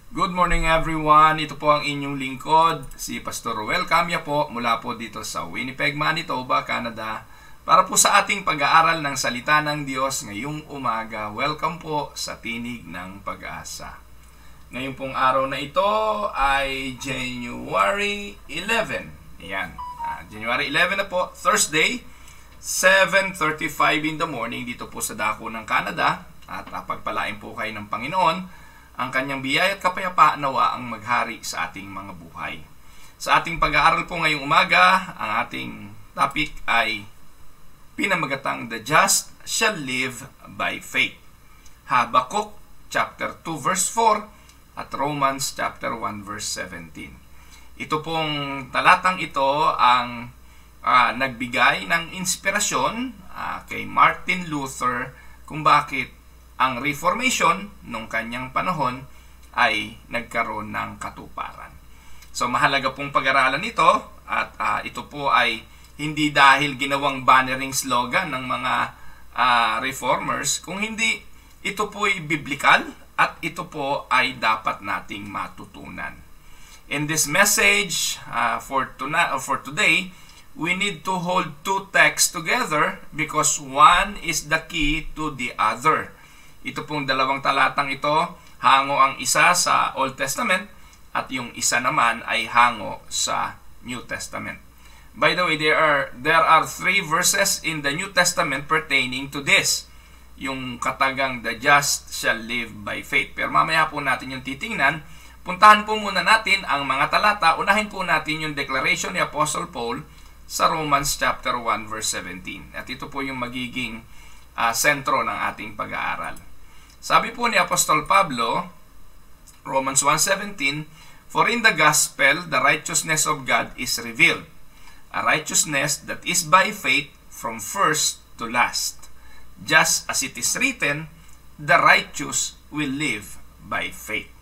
Good morning everyone, ito po ang inyong lingkod, si Pastor Ruel Camia po mula po dito sa Winnipeg, Manitoba, Canada para po sa ating pag-aaral ng Salita ng Diyos ngayong umaga. Welcome po sa Tinig ng Pag-asa. Ngayong pong araw na ito ay January 11. Ayan, January 11 na po, Thursday, 7:35 in the morning dito po sa dako ng Canada. At pagpalain po kayo ng Panginoon. Ang kanyang biyaya at kapayapaan nawa ang maghari sa ating mga buhay. Sa ating pag-aaral po ngayong umaga, ang ating topic ay pinamagatang The Just Shall Live by Faith. Habakuk chapter 2 verse 4 at Romans chapter 1 verse 17. Ito pong talatang ito ang nagbigay ng inspirasyon kay Martin Luther kung bakit ang Reformation nung kanyang panahon ay nagkaroon ng katuparan. So mahalaga pong pag-aralan ito at ito po ay hindi dahil ginawang bannering slogan ng mga reformers, kung hindi ito po ay biblical at ito po ay dapat nating matutunan. In this message for today, we need to hold two texts together because one is the key to the other. Ito pong dalawang talatang ito, hango ang isa sa Old Testament at yung isa naman ay hango sa New Testament. By the way, there are 3 verses in the New Testament pertaining to this. Yung katagang the just shall live by faith. Pero mamaya po natin yung titingnan. Puntahan po muna natin ang mga talata. Unahin po natin yung declaration ni Apostle Paul sa Romans chapter 1 verse 17. At ito po yung magiging sentro ng ating pag-aaral. Sabi po ni Apostol Pablo, Romans 1:17, "For in the gospel, the righteousness of God is revealed, a righteousness that is by faith from first to last. Just as it is written, the righteous will live by faith."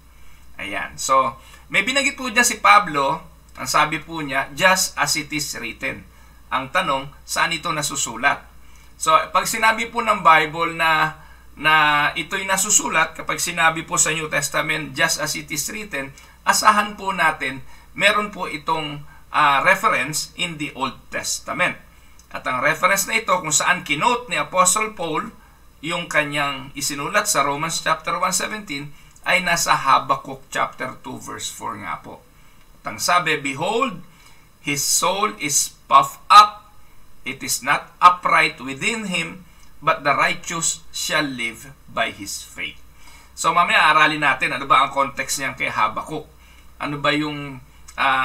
Ayan. So, may binanggit po dyan si Pablo, ang sabi po niya, just as it is written. Ang tanong, saan ito nasusulat? So, pag sinabi po ng Bible na ito'y nasusulat, kapag sinabi po sa New Testament, just as it is written, asahan po natin, meron po itong reference in the Old Testament. At ang reference na ito, kung saan kinote ni Apostle Paul, yung kanyang isinulat sa Romans chapter 1:17, ay nasa Habakuk chapter 2 verse 4 nga po. At ang sabi, "Behold, his soul is puffed up, it is not upright within him, but the righteous shall live by his faith." So mamaya aralin natin ano ba ang context niyan kay Habakuk. Ano ba yung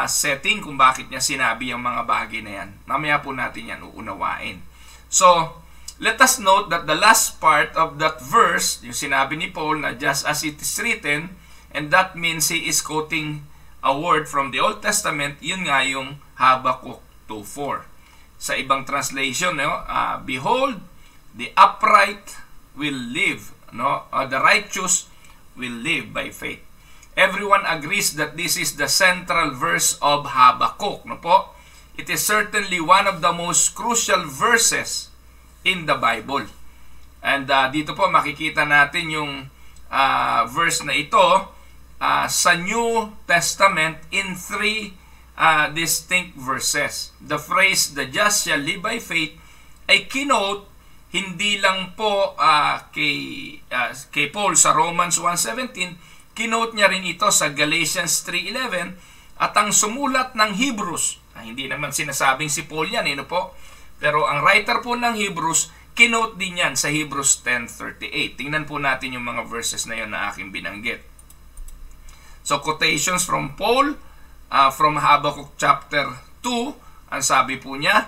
setting kung bakit niya sinabi yung mga bagay na yan. Mamaya po natin yan uunawain. So, let us note that the last part of that verse, yung sinabi ni Paul na just as it is written, and that means he is quoting a word from the Old Testament, yun nga yung Habakuk 2:4. Sa ibang translation, "Behold, the upright will live," the righteous will live by faith. Everyone agrees that this is the central verse of Habakuk, po? It is certainly one of the most crucial verses in the Bible. And dito po makikita natin yung verse na ito sa New Testament in 3 distinct verses. The phrase, "the just shall live by faith," ay kinote hindi lang po kay Paul sa Romans 1:17, kinote niya rin ito sa Galatians 3:11 at ang sumulat ng Hebrews. Hindi naman sinasabing si Paul yan, po? Pero ang writer po ng Hebrews, kinote din yan sa Hebrews 10:38. Tingnan po natin yung mga verses na yun na aking binanggit. So quotations from Paul, from Habakuk chapter 2, ang sabi po niya,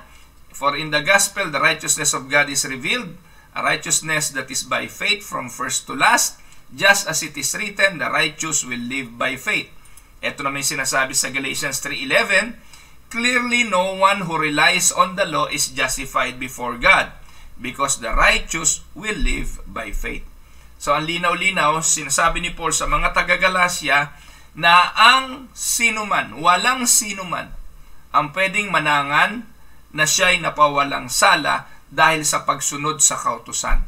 "For in the gospel, the righteousness of God is revealed, a righteousness that is by faith from first to last. Just as it is written, the righteous will live by faith." Ito naman yung sinasabi sa Galatians 3:11, "Clearly, no one who relies on the law is justified before God, because the righteous will live by faith." So, ang linaw-linaw, sinasabi ni Paul sa mga taga-Galacia na ang sinuman, walang sinuman, ang pwedeng manangan na siya'y napawalang sala dahil sa pagsunod sa kautusan.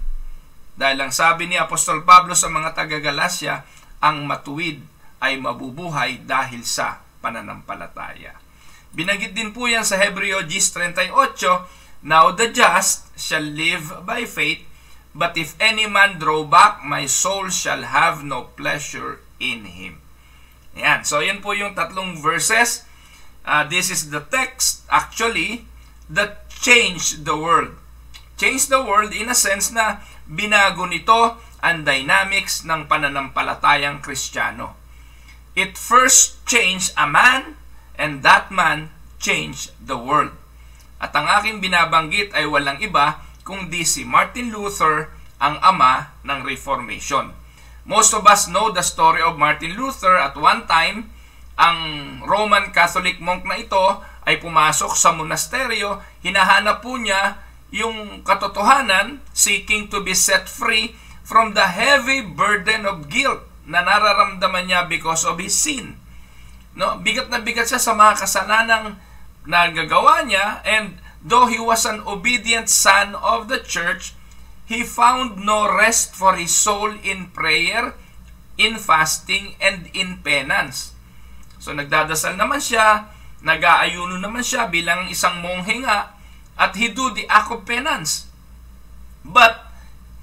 Dahil ang sabi ni Apostol Pablo sa mga taga-Galacia, ang matuwid ay mabubuhay dahil sa pananampalataya. Binanggit din po yan sa Hebreo 10:38, "Now the just shall live by faith, but if any man draw back, my soul shall have no pleasure in him." Ayan. So, yan po yung tatlong verses. This is the text, actually, that changed the world. Changed the world in a sense na binago nito ang dynamics ng pananampalatayang Kristiyano. It first changed a man, and that man changed the world. At ang aking binabanggit ay walang iba kundi si Martin Luther, ang ama ng Reformation. Most of us know the story of Martin Luther. At one time, ang Roman Catholic monk na ito ay pumasok sa monasteryo. Hinahanap po niya yung katotohanan, seeking to be set free from the heavy burden of guilt na nararamdaman niya because of his sin. No, bigat na bigat siya sa mga kasalanang nagagawa niya, and though he was an obedient son of the church, he found no rest for his soul in prayer, in fasting, and in penance. So nagdadasal naman siya, nag-aayuno naman siya bilang isang monghe nga, at he do the act of penance. But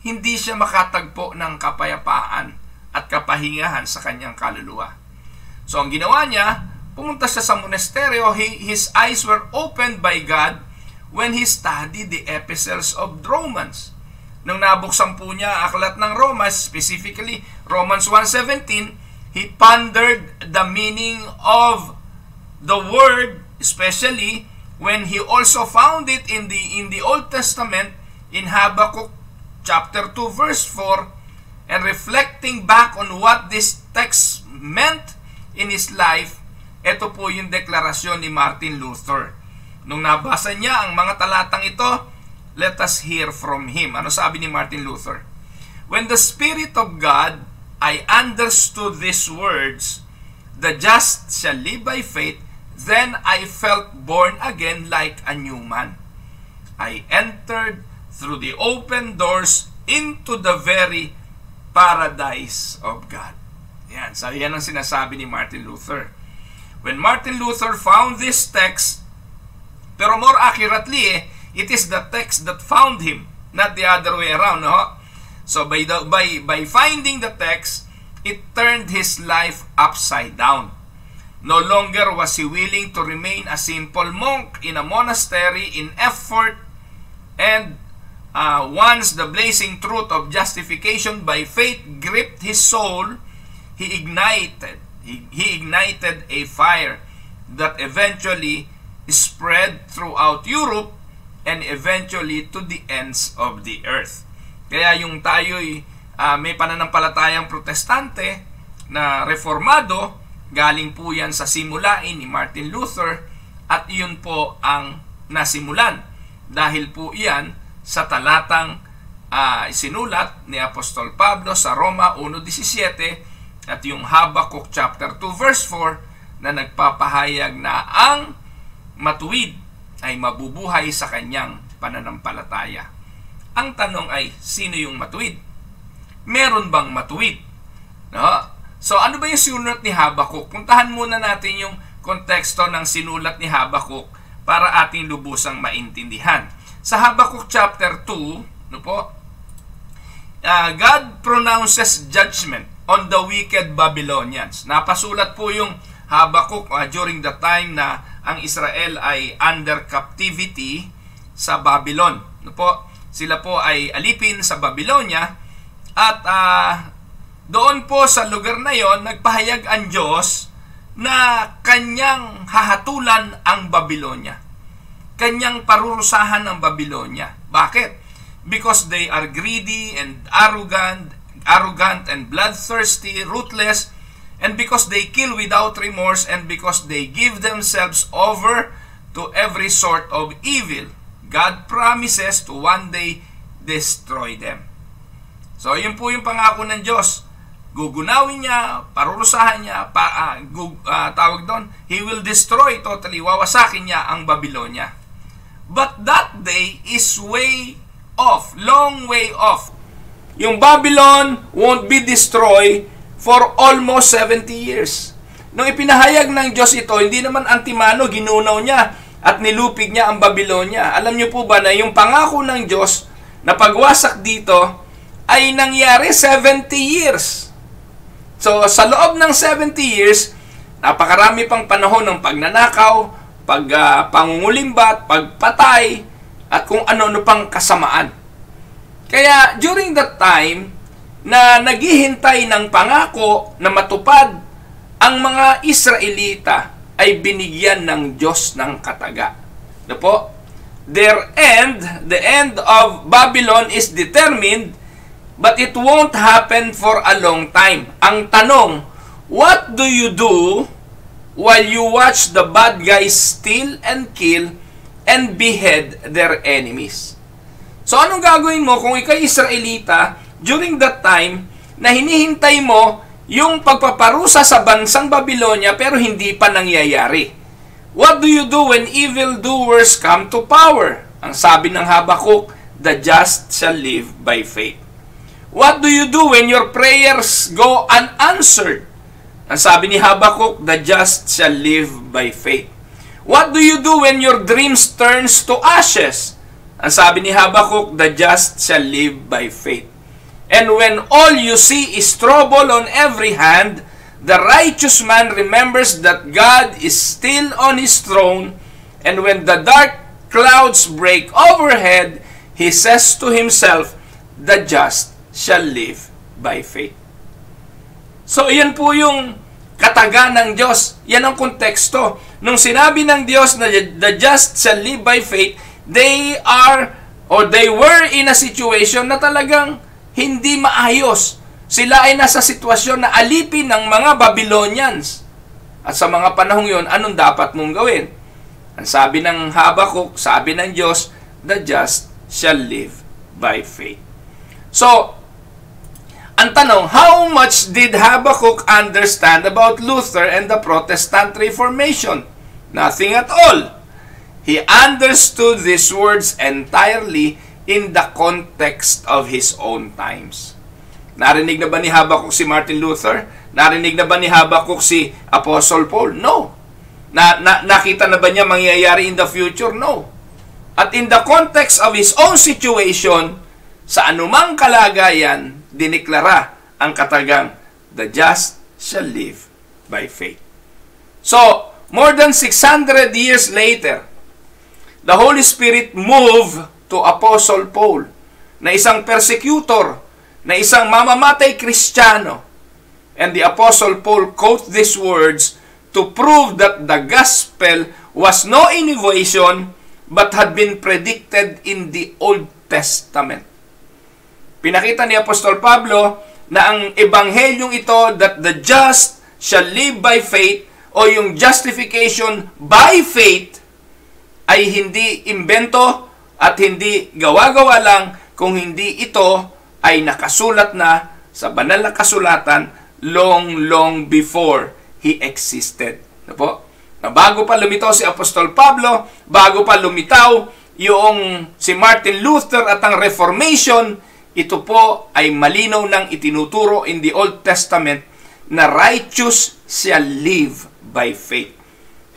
hindi siya makatagpo ng kapayapaan at kapahingahan sa kanyang kaluluwa. So ang ginawa niya, pumunta siya sa monasteryo. His eyes were opened by God when he studied the epistles of Romans. Nung nabuksan po niya aklat ng Romans, specifically Romans 1:17, he pondered the meaning of the word, especially when he also found it in the Old Testament in Habakkuk chapter 2 verse 4. And reflecting back on what this text meant in his life, ito po yung deklarasyon ni Martin Luther. Nung nabasa niya ang mga talatang ito, let us hear from him. Ano sabi ni Martin Luther? "When the Spirit of God, I understood these words, the just shall live by faith, then I felt born again like a new man. I entered through the open doors into the very paradise of God." Yan. So, yan ang sinasabi ni Martin Luther. When Martin Luther found this text, pero more accurately, it is the text that found him, not the other way around. No? So, by finding the text, it turned his life upside down. No longer was he willing to remain a simple monk in a monastery in effort, and once the blazing truth of justification by faith gripped his soul, he ignited a fire that eventually spread throughout Europe and eventually to the ends of the earth. Kaya yung tayo'y may pananampalatayang protestante na reformado, galing po yan sa simulain ni Martin Luther, at yun po ang nasimulan dahil po yan sa talatang isinulat ni Apostol Pablo sa Roma 1:17 at yung Habakkuk chapter 2 verse 4 na nagpapahayag na ang matuwid ay mabubuhay sa kanyang pananampalataya. Ang tanong ay, sino yung matuwid? Meron bang matuwid? No? So ano ba yung sinulat ni Habakkuk? Puntahan muna natin yung konteksto ng sinulat ni Habakkuk para ating lubusang maintindihan. Sa Habakkuk chapter 2, God pronounces judgment on the wicked Babylonians. Napasulat po yung Habakkuk during the time na ang Israel ay under captivity sa Babylon. Sila po ay alipin sa Babylonia, at doon po sa lugar na yon nagpahayag ang Diyos na kanyang hahatulan ang Babylonia. Kanyang parurusahan ng Babylonia. Bakit? Because they are greedy and arrogant and bloodthirsty, ruthless, and because they kill without remorse, and because they give themselves over to every sort of evil. God promises to one day destroy them. So, yun po yung pangako ng Diyos. Gugunawin niya, parurusahan niya, tawag doon, He will destroy totally, wawasakin niya ang Babylonia. But that day is way off, long way off. Yung Babylon won't be destroyed for almost 70 years. Nung ipinahayag ng Diyos ito, hindi naman antimano, ginunaw niya at nilupig niya ang Babylonia. Alam niyo po ba na yung pangako ng Diyos na pagwasak dito ay nangyari 70 years. So, sa loob ng 70 years, napakarami pang panahon ng pagnanakaw, pangungulimbat, pagpatay, at kung ano-ano pang kasamaan. Kaya, during that time, na naghihintay ng pangako na matupad, ang mga Israelita ay binigyan ng Diyos ng kataga. Ano po? Their end, the end of Babylon is determined, but it won't happen for a long time. Ang tanong, what do you do while you watch the bad guys steal and kill and behead their enemies? So anong gagawin mo kung ikay Israelita during that time na hinihintay mo yung pagpaparusa sa bansang Babylonia pero hindi pa nangyayari? What do you do when evildoers come to power? Ang sabi ng Habakuk, the just shall live by faith. What do you do when your prayers go unanswered? Ang sabi ni Habakuk, the just shall live by faith. What do you do when your dreams turns to ashes? Ang sabi ni Habakuk, the just shall live by faith. And when all you see is trouble on every hand, the righteous man remembers that God is still on his throne, and when the dark clouds break overhead, he says to himself, the just shall live by faith. So, yan po yung kataga ng Diyos. Yan ang konteksto. Nung sinabi ng Diyos na the just shall live by faith, they were in a situation na talagang hindi maayos. Sila ay nasa sitwasyon na alipin ng mga Babylonians. At sa mga panahong yon, anong dapat mong gawin? Ang sabi ng Habakuk, sabi ng Diyos, the just shall live by faith. So, ang tanong, how much did Habakuk understand about Luther and the Protestant Reformation? Nothing at all. He understood these words entirely in the context of his own times. Narinig na ba ni Habakuk si Martin Luther? Narinig na ba ni Habakuk si Apostle Paul? No. Nakita na ba niya mangyayari in the future? No. At in the context of his own situation, sa anumang kalagayan, diniklara ang katagang, the just shall live by faith. So, more than 600 years later, the Holy Spirit moved to Apostle Paul, na isang persecutor, na isang mamamatay Kristiyano. And the Apostle Paul quotes these words to prove that the gospel was no innovation but had been predicted in the Old Testament. Pinakita ni Apostol Pablo na ang ebanghelyong ito, that the just shall live by faith, o yung justification by faith, ay hindi imbento at hindi gawa-gawa lang, kung hindi ito ay nakasulat na sa banal na kasulatan long before he existed. Na bago pa lumitaw si Apostol Pablo, bago pa lumitaw yung si Martin Luther at ang Reformation, ito po ay malinaw nang itinuturo in the Old Testament na righteous shall live by faith.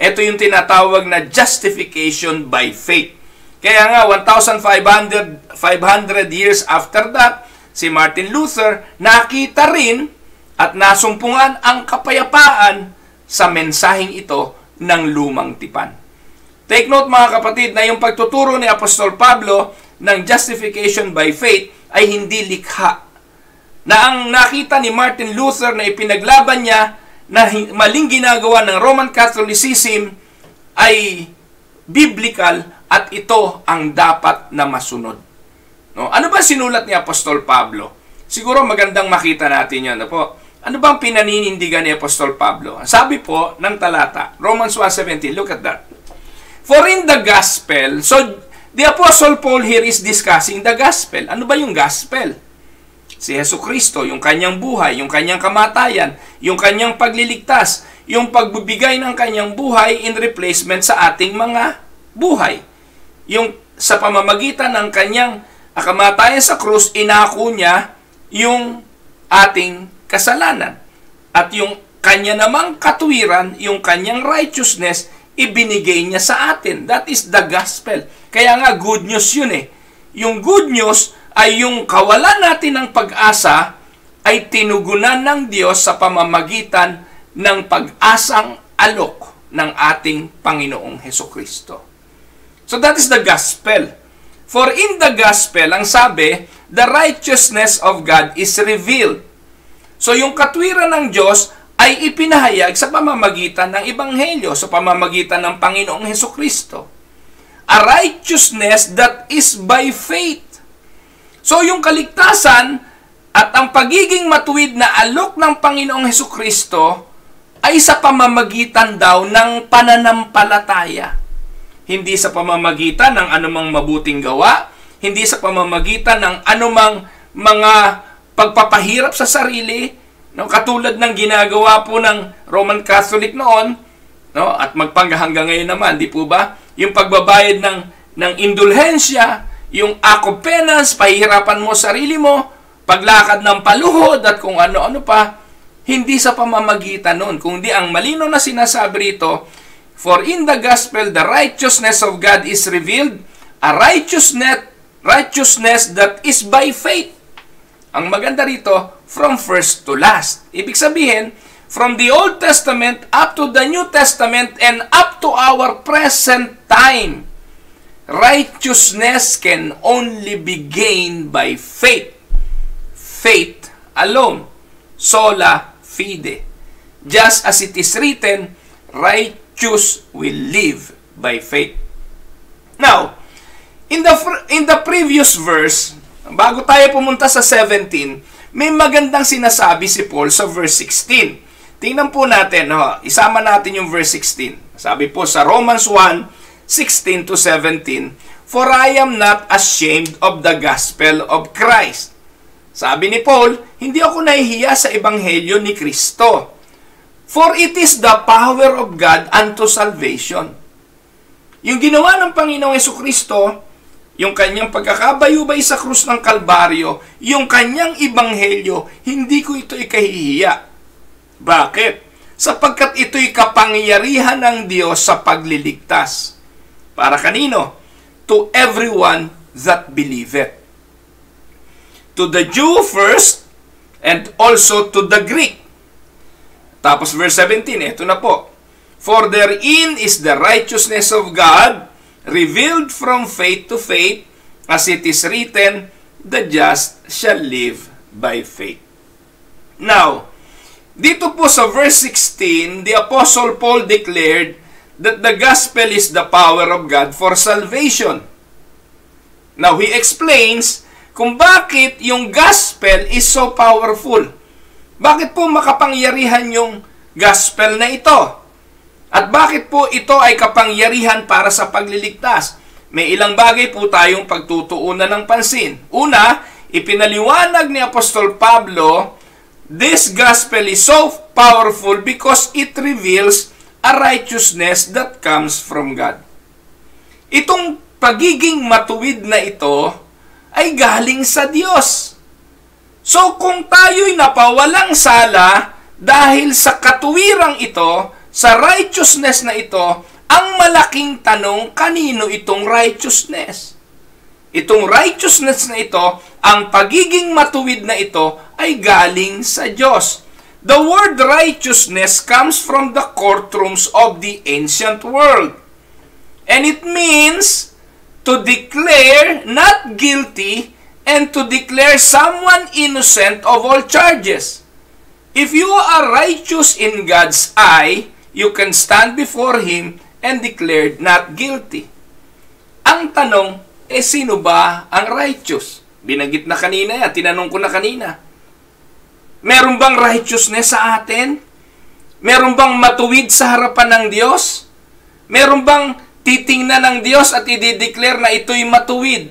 Ito yung tinatawag na justification by faith. Kaya nga, 1,500 years after that, si Martin Luther nakita rin at nasumpungan ang kapayapaan sa mensaheng ito ng lumang tipan. Take note mga kapatid na yung pagtuturo ni Apostol Pablo ng justification by faith ay hindi likha. Na ang nakita ni Martin Luther na ipinaglaban niya na maling ginagawa ng Roman Catholicism ay biblical at ito ang dapat na masunod. No? Ano ba sinulat ni Apostol Pablo? Siguro magandang makita natin yan. Ano bang pinaninindigan ni Apostol Pablo? Sabi po ng talata, Romans 1:17, look at that. For in the gospel, so the Apostle Paul here is discussing the gospel. Ano ba yung gospel? Si Jesucristo, yung kanyang buhay, yung kanyang kamatayan, yung kanyang pagliligtas, yung pagbibigay ng kanyang buhay in replacement sa ating mga buhay. Yung sa pamamagitan ng kanyang kamatayan sa krus, inako niya yung ating kasalanan. At yung kanya namang katuwiran, yung kanyang righteousness, ibinigay niya sa atin. That is the gospel. Kaya nga, good news yun eh. Yung good news ay yung kawalan natin ng pag-asa ay tinugunan ng Diyos sa pamamagitan ng pag-asang alok ng ating Panginoong Hesukristo. So that is the gospel. For in the gospel, ang sabi, the righteousness of God is revealed. So yung katwiran ng Diyos ay ipinahayag sa pamamagitan ng Ebanghelyo, sa pamamagitan ng Panginoong Hesukristo. A righteousness that is by faith. So yung kaligtasan at ang pagiging matuwid na alok ng Panginoong Hesukristo ay sa pamamagitan daw ng pananampalataya. Hindi sa pamamagitan ng anumang mabuting gawa, hindi sa pamamagitan ng anumang mga pagpapahirap sa sarili, no? Katulad ng ginagawa po ng Roman Catholic noon, no? At hanggang ngayon naman, di po ba? Yung pagbabayad ng indulhensya, yung act of penance, pahihirapan mo sarili mo, paglakad ng paluhod at kung ano-ano pa, hindi sa pamamagitan nun. Kundi ang malino na sinasabi rito, for in the gospel, the righteousness of God is revealed, a righteousness that is by faith. Ang maganda rito, from first to last. Ibig sabihin, from the Old Testament up to the New Testament and up to our present time, righteousness can only be gained by faith. Faith alone. Sola fide. Just as it is written, righteous will live by faith. Now, in the previous verse, bago tayo pumunta sa 17, may magandang sinasabi si Paul sa verse 16. Tingnan po natin, isama natin yung verse 16. Sabi po sa Romans 1:16 to 17, for I am not ashamed of the gospel of Christ. Sabi ni Paul, hindi ako nahihiya sa ebanghelyo ni Kristo. For it is the power of God unto salvation. Yung ginawa ng Panginoong Hesukristo, yung kanyang pagkakabayubay sa krus ng Kalbaryo, yung kanyang ebanghelyo, hindi ko ito ikahihiya. Bakit? Sapagkat ito'y kapangyarihan ng Diyos sa pagliligtas. Para kanino? To everyone that believeth. To the Jew first, and also to the Greek. Tapos verse 17, ito na po. For therein is the righteousness of God, revealed from faith to faith, as it is written, the just shall live by faith. Now, dito po sa verse 16, the Apostle Paul declared that the gospel is the power of God for salvation. Now, he explains kung bakit yung gospel is so powerful. Bakit po makapangyarihan yung gospel na ito? At bakit po ito ay kapangyarihan para sa pagliligtas? May ilang bagay po tayong pagtutuunan ng pansin. Una, ipinaliwanag ni Apostol Pablo, this gospel is so powerful because it reveals a righteousness that comes from God. Itong pagiging matuwid na ito ay galing sa Diyos. So kung tayo'y napawalang sala dahil sa katuwirang ito, sa righteousness na ito, ang malaking tanong, kanino itong righteousness? Itong righteousness na ito, ang pagiging matuwid na ito, ay galing sa Diyos. The word righteousness comes from the courtrooms of the ancient world. And it means to declare not guilty and to declare someone innocent of all charges. If you are righteous in God's eye, you can stand before Him and declare not guilty. Ang tanong, sino ba ang righteous? Binanggit na kanina yan, tinanong ko na kanina. Meron bang righteousness sa atin? Meron bang matuwid sa harapan ng Diyos? Meron bang titingnan ng Diyos at i-declare na ito'y matuwid?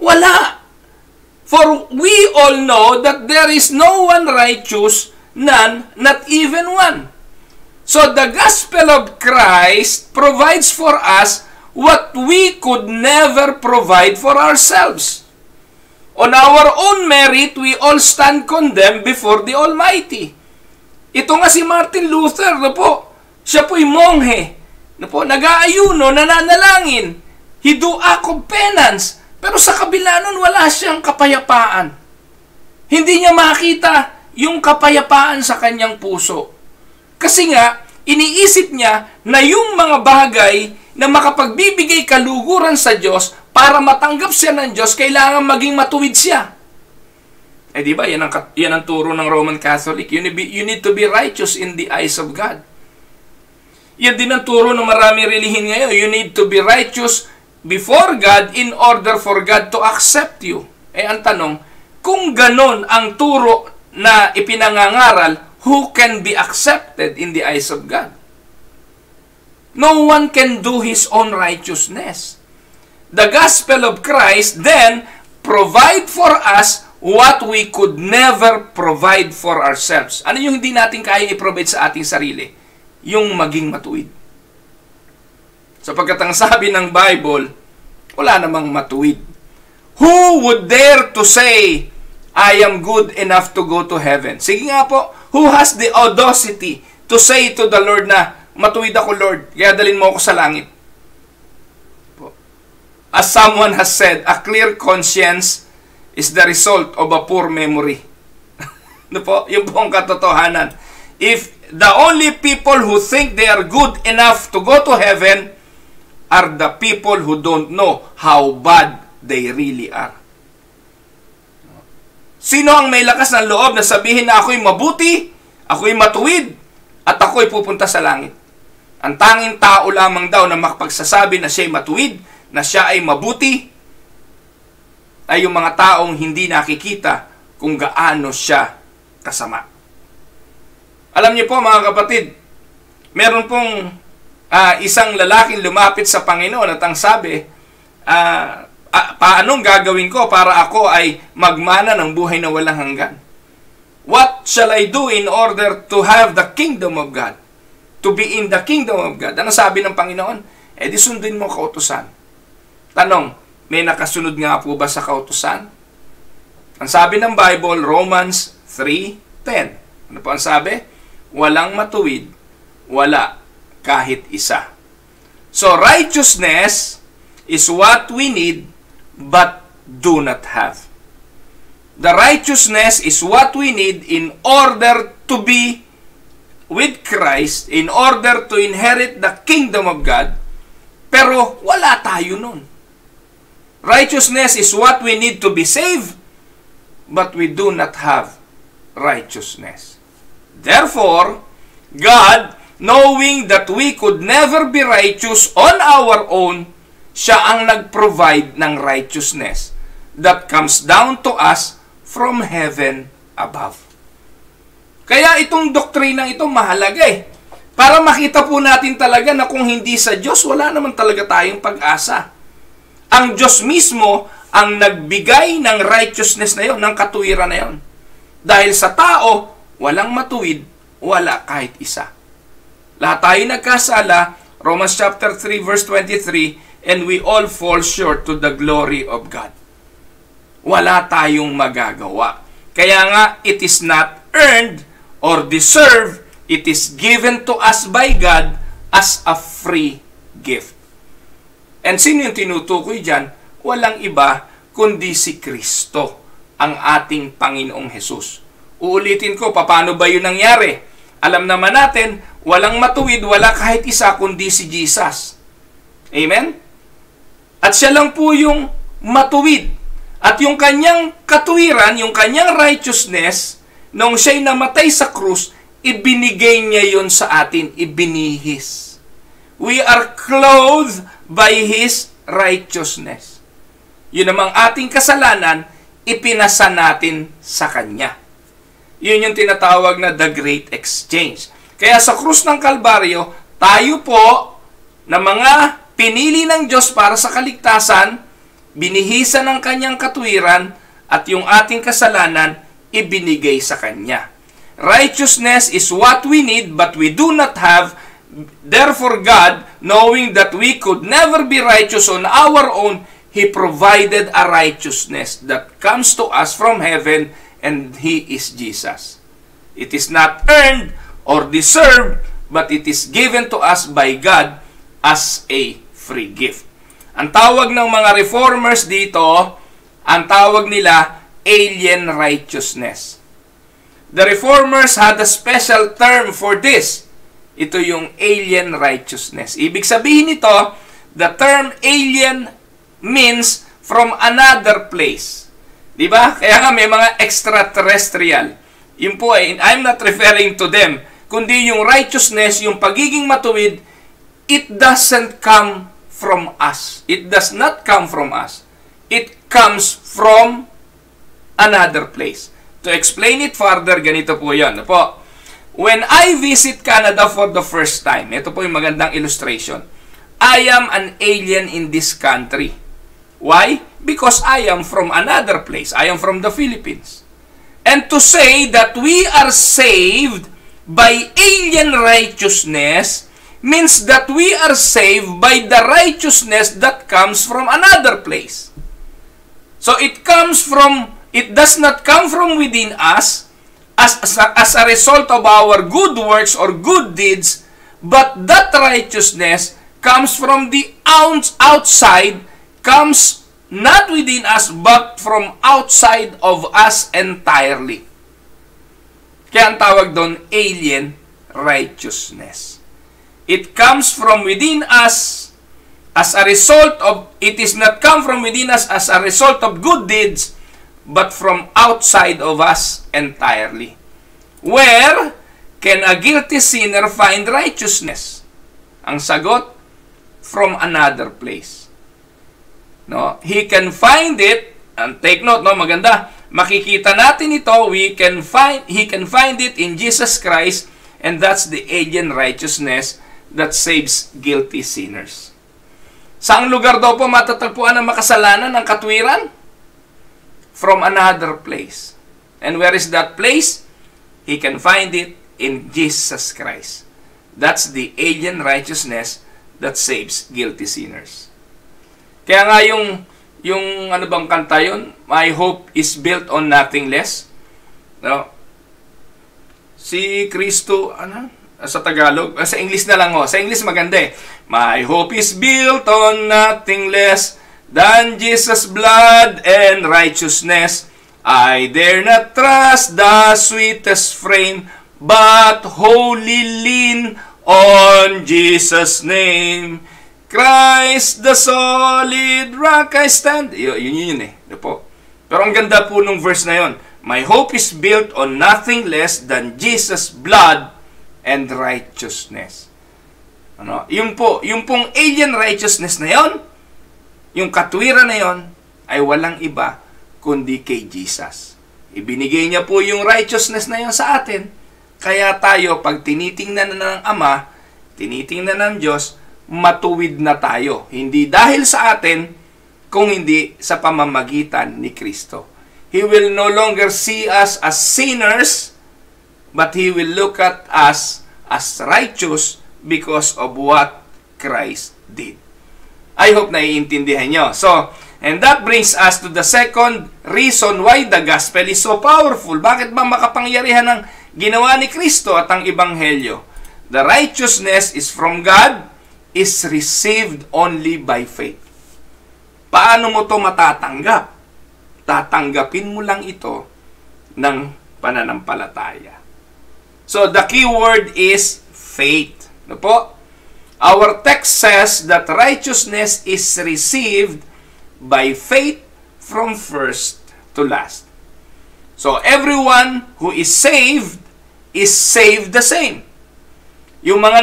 Wala. For we all know that there is no one righteous, none, not even one. So the gospel of Christ provides for us what we could never provide for ourselves. On our own merit, we all stand condemned before the Almighty. Ito nga si Martin Luther, no po, siya po'y monghe, no po, nag-aayuno, nananalangin, he do act of penance, pero sa kabila nun, wala siyang kapayapaan. Hindi niya makita yung kapayapaan sa kanyang puso. Kasi nga, iniisip niya na yung mga bagay na makapagbibigay kaluguran sa Diyos para matanggap siya ng Diyos, kailangan maging matuwid siya. Eh di ba, yan ang turo ng Roman Catholic. You need to be righteous in the eyes of God. Yan din ang turo ng maraming relihiyon ngayon. You need to be righteous before God in order for God to accept you. Eh ang tanong, kung ganon ang turo na ipinangangaral, who can be accepted in the eyes of God? No one can do his own righteousness. The gospel of Christ then provide for us what we could never provide for ourselves. Ano yung hindi natin kaya i-provide sa ating sarili? Yung maging matuwid. Sapagkat ang sabi ng Bible, wala namang matuwid. Who would dare to say, I am good enough to go to heaven? Sige nga po, who has the audacity to say to the Lord na, matuwid ako Lord, kaya dalhin mo ako sa langit? As someone has said, a clear conscience is the result of a poor memory. No po? Yung po ang katotohanan. If the only people who think they are good enough to go to heaven are the people who don't know how bad they really are. Sino ang may lakas ng loob na sabihin na ako'y mabuti, ako'y matuwid, at ako'y pupunta sa langit? Ang tanging tao lamang daw na makapagsasabi na siya'y matuwid, na siya ay mabuti, ay yung mga taong hindi nakikita kung gaano siya kasama. Alam niyo po mga kapatid, meron pong isang lalaking lumapit sa Panginoon at ang sabi, paanong gagawin ko para ako ay magmana ng buhay na walang hanggan? What shall I do in order to have the kingdom of God? To be in the kingdom of God? Ano sabi ng Panginoon? Eh di sundin mo kautusan. Tanong, may nakasunod nga po ba sa kautusan? Ang sabi ng Bible, Romans 3:10. Ano po ang sabi? Walang matuwid, wala kahit isa. So righteousness is what we need but do not have. The righteousness is what we need in order to be with Christ, in order to inherit the kingdom of God, pero wala tayo nun. Righteousness is what we need to be saved, but we do not have righteousness. Therefore, God, knowing that we could never be righteous on our own, siya ang nag-provide ng righteousness that comes down to us from heaven above. Kaya itong doktrinang ito mahalaga para makita po natin talaga na kung hindi sa Diyos, wala naman talaga tayong pag-asa. Ang Diyos mismo ang nagbigay ng righteousness na yon, ng katuwiran na yon. Dahil sa tao, walang matuwid, wala kahit isa. Lahat tayo nagkasala, Romans chapter 3 verse 23, and we all fall short to the glory of God. Wala tayong magagawa. Kaya nga, it is not earned or deserved, it is given to us by God as a free gift. And sino yung tinutukoy dyan? Walang iba kundi si Kristo, ang ating Panginoong Hesus. Uulitin ko, paano ba yun nangyari? Alam naman natin, walang matuwid, wala kahit isa kundi si Jesus. Amen? At siya lang po yung matuwid. At yung kanyang katuwiran, yung kanyang righteousness, nung siya'y namatay sa krus, ibinigay niya yun sa atin, ibinihis. We are clothed by His righteousness. Yun namang ating kasalanan, ipinasa natin sa Kanya. Yun yung tinatawag na the Great Exchange. Kaya sa krus ng Kalbaryo, tayo po na mga pinili ng Diyos para sa kaligtasan, binihisan ng Kanyang katuwiran, at yung ating kasalanan, ibinigay sa Kanya. Righteousness is what we need but we do not have. Therefore God, knowing that we could never be righteous on our own, He provided a righteousness that comes to us from heaven, and He is Jesus. It is not earned or deserved, but it is given to us by God as a free gift. Ang tawag ng mga reformers dito, ang tawag nila alien righteousness. The reformers had a special term for this. Ito yung alien righteousness. Ibig sabihin nito, the term alien means from another place. Diba? Kaya nga may mga extraterrestrial. Yun po ay, I'm not referring to them, kundi yung righteousness, yung pagiging matuwid, it doesn't come from us. It does not come from us. It comes from another place. To explain it further, ganito po yun. Po, when I visit Canada for the first time, ito po yung magandang illustration. I am an alien in this country. Why? Because I am from another place. I am from the Philippines. And to say that we are saved by alien righteousness means that we are saved by the righteousness that comes from another place. So it does not come from within us as a result of our good works or good deeds, but that righteousness comes from the outside, comes not within us, but from outside of us entirely. Kaya ang tawag doon, alien righteousness. It comes from within us as a result of, it is not come from within us as a result of good deeds, but from outside of us entirely. Where can a guilty sinner find righteousness? Ang sagot, from another place. No, he can find it, and take note, no, maganda. Makikita natin ito, he can find it in Jesus Christ, and that's the alien righteousness that saves guilty sinners. Saang lugar daw po matatagpuan ang makasalanan ng katwiran? From another place. And where is that place? He can find it in Jesus Christ. That's the alien righteousness that saves guilty sinners. Kaya nga yung ano bang kanta yun? My hope is built on nothing less. No? Si Kristo, sa Tagalog, sa English na lang ho. Sa English maganda eh. My hope is built on nothing less than Jesus' blood and righteousness. I dare not trust the sweetest frame, but wholly lean on Jesus' name. Christ the solid rock I stand. Yun eh. Pero ang ganda po nung verse na yun. My hope is built on nothing less than Jesus' blood and righteousness. Yung pong alien righteousness na yun, yung katwiran na yun, ay walang iba kundi kay Jesus. Ibinigay niya po yung righteousness na yun sa atin. Kaya tayo, pag tinitingnan na ng Ama, tinitingnan ng Diyos, matuwid na tayo. Hindi dahil sa atin, kung hindi sa pamamagitan ni Kristo. He will no longer see us as sinners, but He will look at us as righteous because of what Christ did. I hope naiintindihan nyo. So, and that brings us to the second reason why the gospel is so powerful. Bakit ba makapangyarihan ng ginawa ni Kristo at ang Ebanghelyo? The righteousness is from God, is received only by faith. Paano mo to matatanggap? Tatanggapin mo lang ito ng pananampalataya. So, the key word is faith. Ano po? Our text says that righteousness is received by faith from first to last. So, everyone who is saved the same. Yung mga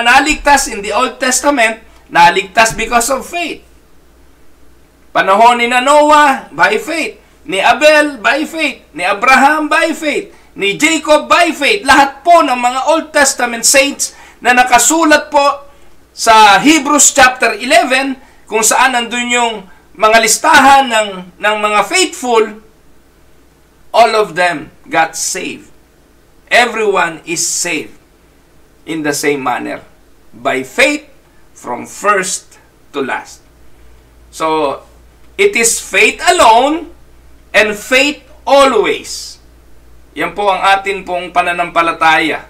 naligtas in the Old Testament, naligtas because of faith. Panahon ni Noah, by faith. Ni Abel, by faith. Ni Abraham, by faith. Ni Jacob, by faith. Lahat po ng mga Old Testament saints na nakasulat po sa Hebrews chapter 11, kung saan nandun yung mga listahan ng mga faithful, all of them got saved. Everyone is saved in the same manner, by faith from first to last. So, it is faith alone and faith always. Yan po ang atin pong pananampalataya.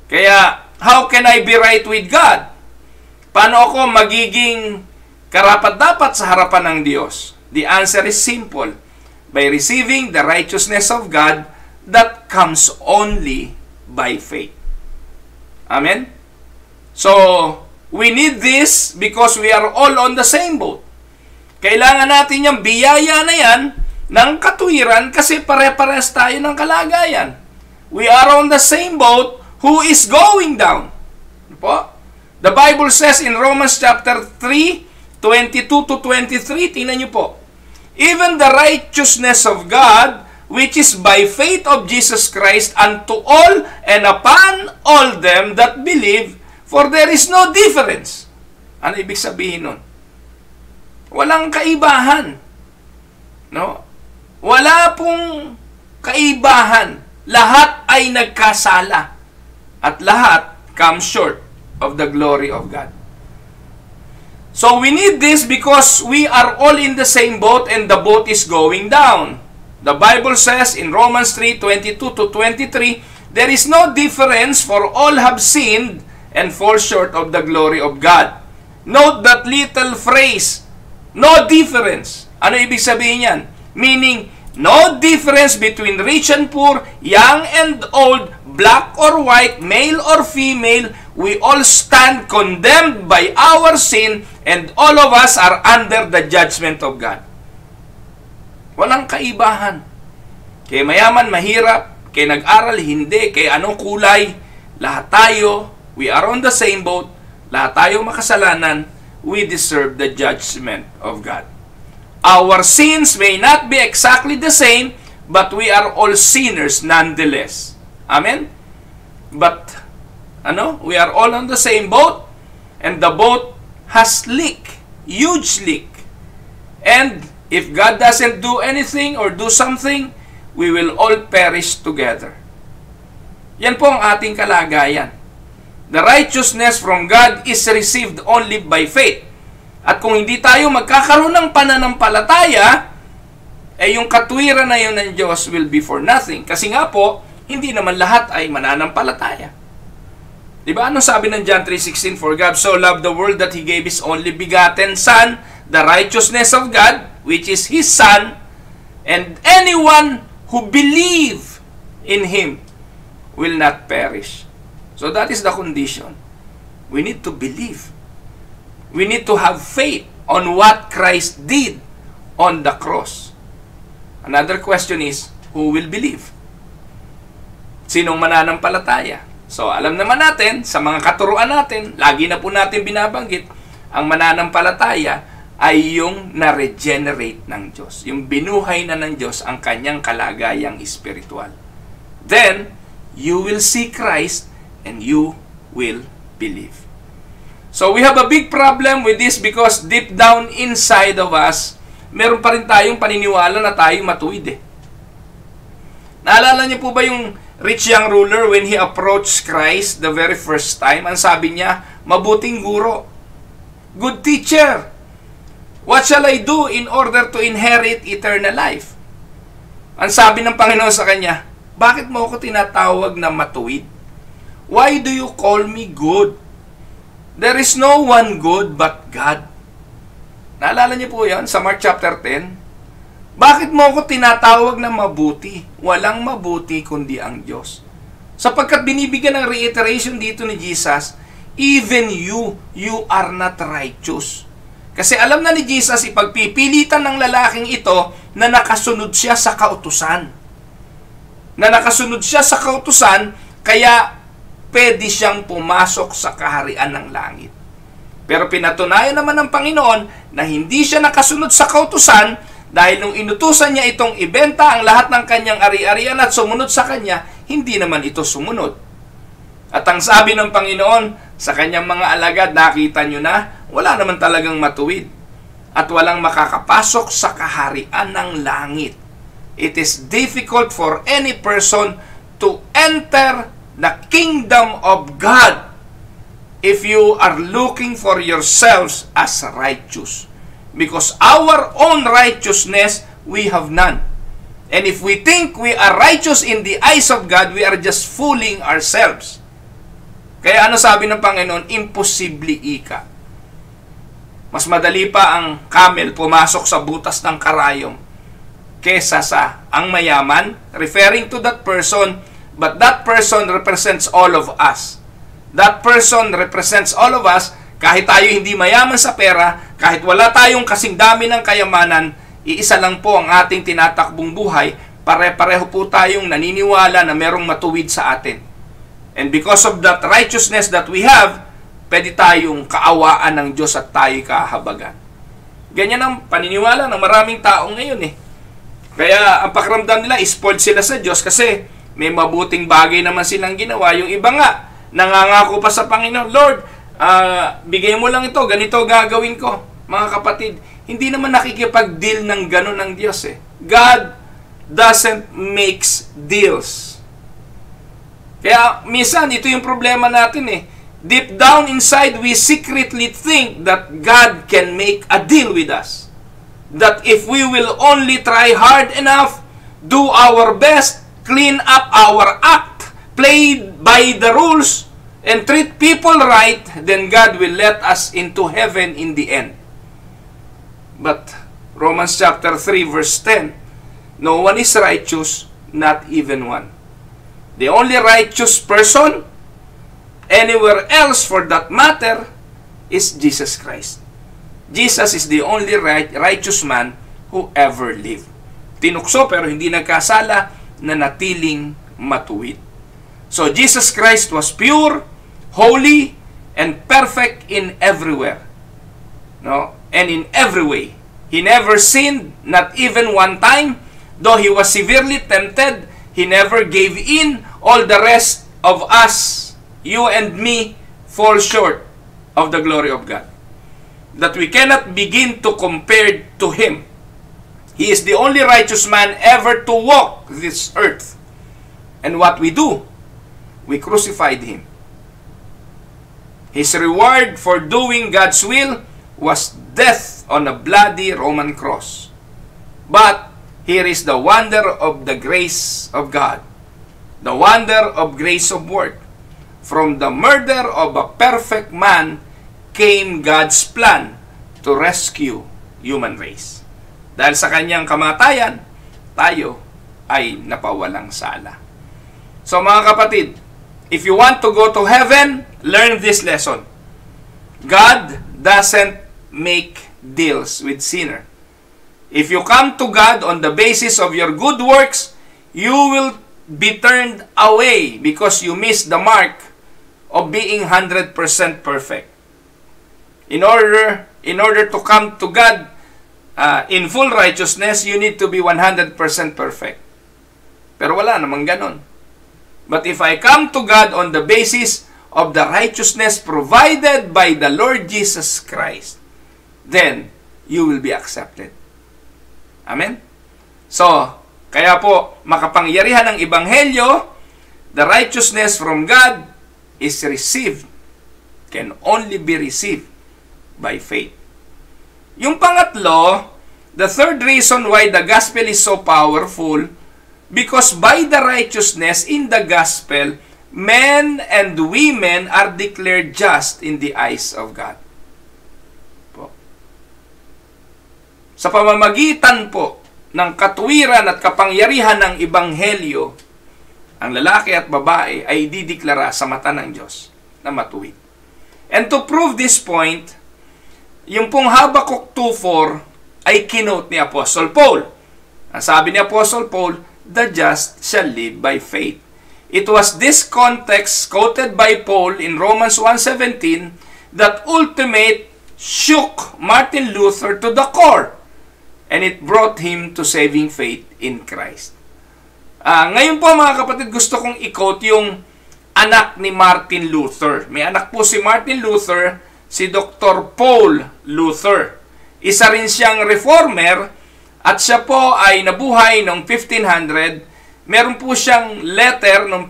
Kaya, how can I be right with God? Paano ako magiging karapat-dapat sa harapan ng Diyos? The answer is simple. By receiving the righteousness of God that comes only by faith. Amen? So, we need this because we are all on the same boat. Kailangan natin yung biyaya na yan ng katuwiran kasi pare-pares tayo ng kalagayan. We are on the same boat who is going down. Po? The Bible says in Romans chapter 3, 22 to 23, tingnan nyo po. Even the righteousness of God, which is by faith of Jesus Christ unto all and upon all them that believe, for there is no difference. Ano ibig sabihin nun? Walang kaibahan. No? Wala pong kaibahan. Lahat ay nagkasala. At lahat come short of the glory of God. So we need this because we are all in the same boat and the boat is going down. The Bible says in Romans 3:22 to 23, there is no difference for all have sinned and fall short of the glory of God. Note that little phrase, no difference. Ano ibig sabihin yan? Meaning, no difference between rich and poor, young and old, black or white, male or female, we all stand condemned by our sin and all of us are under the judgment of God. Walang kaibahan. Kaya mayaman, mahirap, kaya nag-aral, hindi, kaya anong kulay, lahat tayo, we are on the same boat, lahat tayo makasalanan, we deserve the judgment of God. Our sins may not be exactly the same, but we are all sinners nonetheless. Amen? But, we are all on the same boat, and the boat has leak, huge leak. And if God doesn't do anything or do something, we will all perish together. Yan po ang ating kalagayan. The righteousness from God is received only by faith. At kung hindi tayo magkakaroon ng pananampalataya, yung katwiran na yun ng Diyos will be for nothing. Kasi nga po, hindi naman lahat ay mananampalataya. Diba? Ano sabi ng John 3:16? For God so loved the world that He gave His only begotten Son, the righteousness of God, which is His Son, and anyone who believe in Him will not perish. So that is the condition. We need to believe. We need to have faith on what Christ did on the cross. Another question is, who will believe? Sinong mananampalataya? So, alam naman natin, sa mga katuruan natin, lagi na po natin binabanggit, ang mananampalataya ay yung na-regenerate ng Diyos. Yung binuhay na ng Diyos ang kanyang kalagayang espiritual. Then, you will see Christ and you will believe. So, we have a big problem with this because deep down inside of us, meron pa rin tayong paniniwala na tayo matuwid eh. Naalala niyo po ba yung rich young ruler when he approached Christ the very first time? Ang sabi niya, mabuting guro, good teacher, what shall I do in order to inherit eternal life? Ang sabi ng Panginoon sa kanya, bakit mo ako tinatawag na matuwid? Why do you call me good? There is no one good but God. Naalala niyo po yan sa Mark chapter 10? Bakit mo ako tinatawag na mabuti? Walang mabuti kundi ang Diyos. Sapagkat binibigyan ng reiteration dito ni Jesus, even you are not righteous. Kasi alam na ni Jesus, ipagpipilitan ng lalaking ito na nakasunod siya sa kautusan. Na nakasunod siya sa kautusan, kaya pwede siyang pumasok sa kaharian ng langit. Pero pinatunayan naman ng Panginoon na hindi siya nakasunod sa kautusan dahil nung inutusan niya itong ibenta ang lahat ng kanyang ari-arian at sumunod sa kanya, hindi naman ito sumunod. At ang sabi ng Panginoon sa kanyang mga alagad, nakita nyo na, wala naman talagang matuwid at walang makakapasok sa kaharian ng langit. It is difficult for any person to enter the kingdom of God if you are looking for yourselves as righteous. Because our own righteousness, we have none. And if we think we are righteous in the eyes of God, we are just fooling ourselves. Kaya ano sabi ng Panginoon? Imposible ika. Mas madali pa ang camel pumasok sa butas ng karayom kesa sa ang mayaman, referring to that person, but that person represents all of us. That person represents all of us. Kahit tayo hindi mayaman sa pera, kahit wala tayong kasing dami ng kayamanan, iisa lang po ang ating tinatakbong buhay. Pare-pareho po tayong naniniwala na merong matuwid sa atin. And because of that righteousness that we have, pwede tayong kaawaan ng Diyos at tayo kahabagan. Ganyan ang paniniwala ng maraming tao ngayon eh. Kaya ang pakiramdam nila, spoiled sila sa Diyos kasi may mabuting bagay naman silang ginawa. Yung iba nga, nangangako pa sa Panginoon, Lord, bigay mo lang ito, ganito gagawin ko. Mga kapatid, hindi naman nakikipag-deal ng gano'n ng Diyos eh. God doesn't makes deals. Kaya minsan, ito yung problema natin eh. Deep down inside, we secretly think that God can make a deal with us. That if we will only try hard enough, do our best, clean up our act, play by the rules, and treat people right, then God will let us into heaven in the end. But Romans chapter 3 verse 10, no one is righteous, not even one. The only righteous person anywhere else for that matter is Jesus Christ. Jesus is the only righteous man who ever lived. Tinukso pero hindi nagkasala, na natiling matuwid. So Jesus Christ was pure, holy, and perfect in everywhere. No? And in every way. He never sinned, not even one time. Though he was severely tempted, he never gave in. All the rest of us, you and me, fall short of the glory of God. That we cannot begin to compare to him. He is the only righteous man ever to walk this earth. And what we do, we crucified him. His reward for doing God's will was death on a bloody Roman cross. But here is the wonder of the grace of God. The wonder of grace of work. From the murder of a perfect man came God's plan to rescue human race. Dahil sa kanyang kamatayan, tayo ay napawalang sala. So mga kapatid, if you want to go to heaven, learn this lesson. God doesn't make deals with sinner. If you come to God on the basis of your good works, you will be turned away because you miss the mark of being 100% perfect. In order to come to God in full righteousness, you need to be 100% perfect. Pero wala namang ganon. But if I come to God on the basis of the righteousness provided by the Lord Jesus Christ, then you will be accepted. Amen? So, kaya po, makapangyarihan ng Ebanghelyo, the righteousness from God is received, can only be received by faith. Yung pangatlo, the third reason why the gospel is so powerful, because by the righteousness in the gospel, men and women are declared just in the eyes of God. Po. Sa pamamagitan po ng katuwiran at kapangyarihan ng Ebanghelyo, ang lalaki at babae ay dideklara sa mata ng Diyos na matuwid. And to prove this point, yung pong Habakuk 2:4 ay kinote ni Apostle Paul. Ang sabi ni Apostle Paul, the just shall live by faith. It was this context quoted by Paul in Romans 1:17 that ultimate shook Martin Luther to the core, and it brought him to saving faith in Christ. Ngayon po mga kapatid, gusto kong i-quote yung anak ni Martin Luther. May anak po si Martin Luther, si Dr. Paul Luther. Isa rin siyang reformer at siya po ay nabuhay noong 1500. Meron po siyang letter noong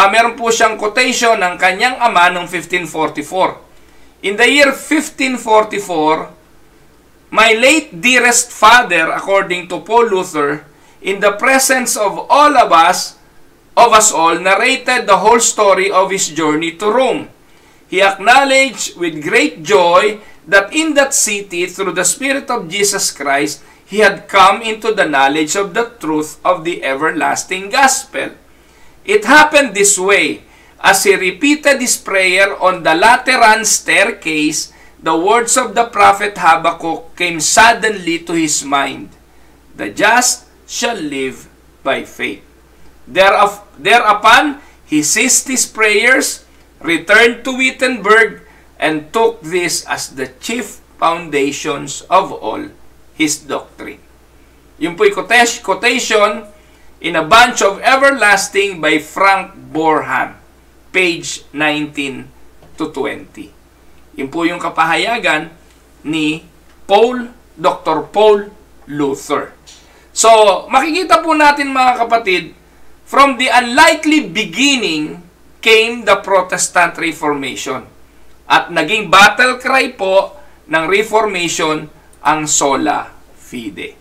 meron po siyang quotation ng kanyang ama noong 1544. In the year 1544, my late dearest father, according to Paul Luther, in the presence of all of us, of us all, narrated the whole story of his journey to Rome. He acknowledged with great joy that in that city, through the Spirit of Jesus Christ, he had come into the knowledge of the truth of the everlasting gospel. It happened this way. As he repeated his prayer on the Lateran staircase, the words of the prophet Habakkuk came suddenly to his mind. The just shall live by faith. Thereupon, he ceased his prayers, returned to Wittenberg, and took this as the chief foundations of all his doctrine. Yung po'y quotation in A Bunch of Everlasting by Frank Boreham, page 19 to 20. Yun po yung kapahayagan ni Dr. Paul Luther. So, makikita po natin mga kapatid, from the unlikely beginning came the Protestant Reformation. At naging battle cry po ng Reformation ang sola fide.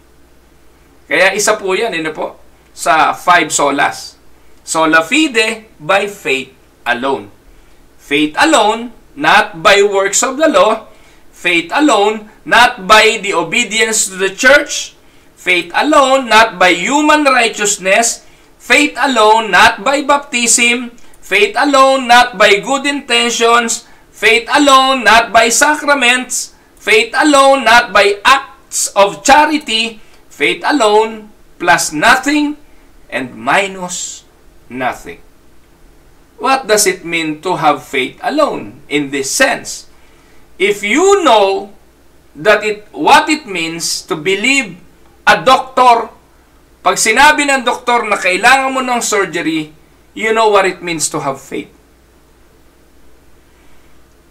Kaya isa po yan, po, sa 5 solas. Sola fide, by faith alone. Faith alone, not by works of the law. Faith alone, not by the obedience to the church. Faith alone, not by human righteousness. Faith alone, not by baptism. Faith alone, not by good intentions. Faith alone, not by sacraments. Faith alone, not by acts of charity. Faith alone, plus nothing and minus nothing. What does it mean to have faith alone in this sense? If you know that what it means to believe a doctor, pag sinabi ng doktor na kailangan mo ng surgery, you know what it means to have faith.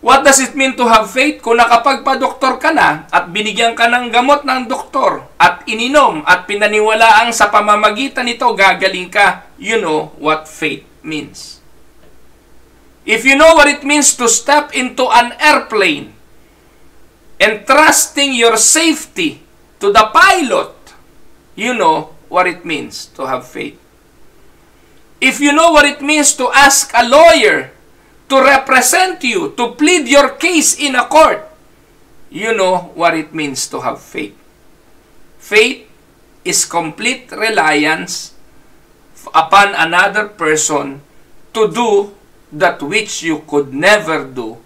What does it mean to have faith? Kung nakapagpa-doktor ka na at binigyan ka ng gamot ng doktor at ininom at pinaniwalaang sa pamamagitan nito gagaling ka, you know what faith means. If you know what it means to step into an airplane and trusting your safety to the pilot, you know what it means to have faith. If you know what it means to ask a lawyer to represent you, to plead your case in a court, you know what it means to have faith. Faith is complete reliance upon another person to do that which you could never do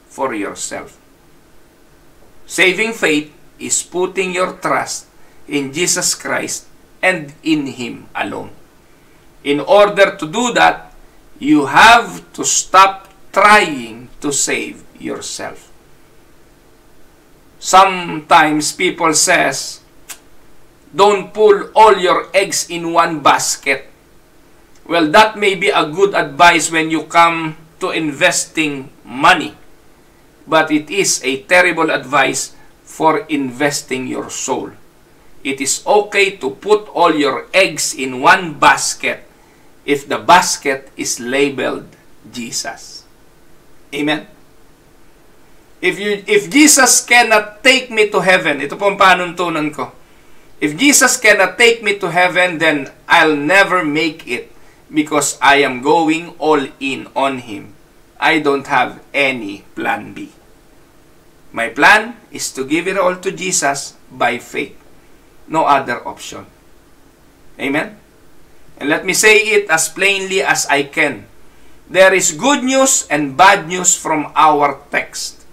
for yourself. Saving faith is putting your trust in Jesus Christ and in Him alone. In order to do that, you have to stop trying to save yourself. Sometimes people says, don't pull all your eggs in one basket. Well, that may be a good advice when you come to investing money. But it is a terrible advice for investing your soul. It is okay to put all your eggs in one basket if the basket is labeled Jesus. Amen? If Jesus cannot take me to heaven, ito po ang panuntunan ko. If Jesus cannot take me to heaven, then I'll never make it because I am going all in on Him. I don't have any plan B. My plan is to give it all to Jesus by faith. No other option. Amen? And let me say it as plainly as I can. There is good news and bad news from our text.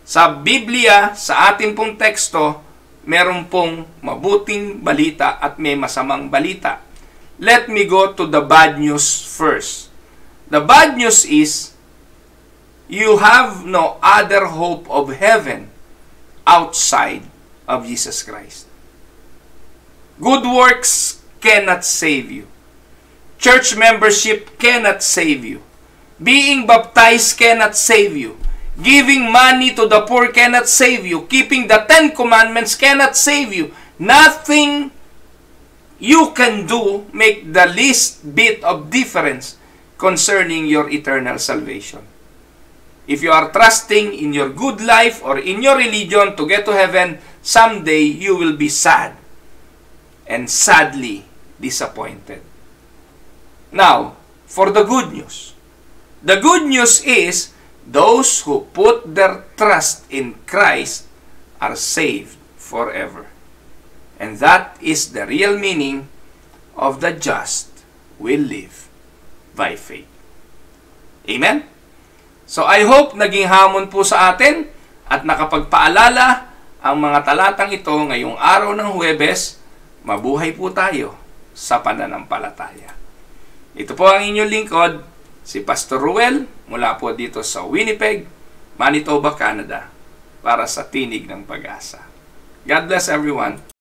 Sa Biblia, sa ating pong teksto, meron pong mabuting balita at may masamang balita. Let me go to the bad news first. The bad news is, you have no other hope of heaven outside of Jesus Christ. Good works cannot save you. Church membership cannot save you. Being baptized cannot save you. Giving money to the poor cannot save you. Keeping the 10 Commandments cannot save you. Nothing you can do make the least bit of difference concerning your eternal salvation. If you are trusting in your good life or in your religion to get to heaven, someday you will be sad and sadly disappointed. Now, for the good news. The good news is, those who put their trust in Christ are saved forever. And that is the real meaning of the just will live by faith. Amen? So I hope naging hamon po sa atin at nakapagpaalala ang mga talatang ito ngayong araw ng Huwebes. Mabuhay po tayo sa pananampalataya. Ito po ang inyong lingkod, si Pastor Ruel, mula po dito sa Winnipeg, Manitoba, Canada, para sa Tinig ng Pag-asa. God bless everyone.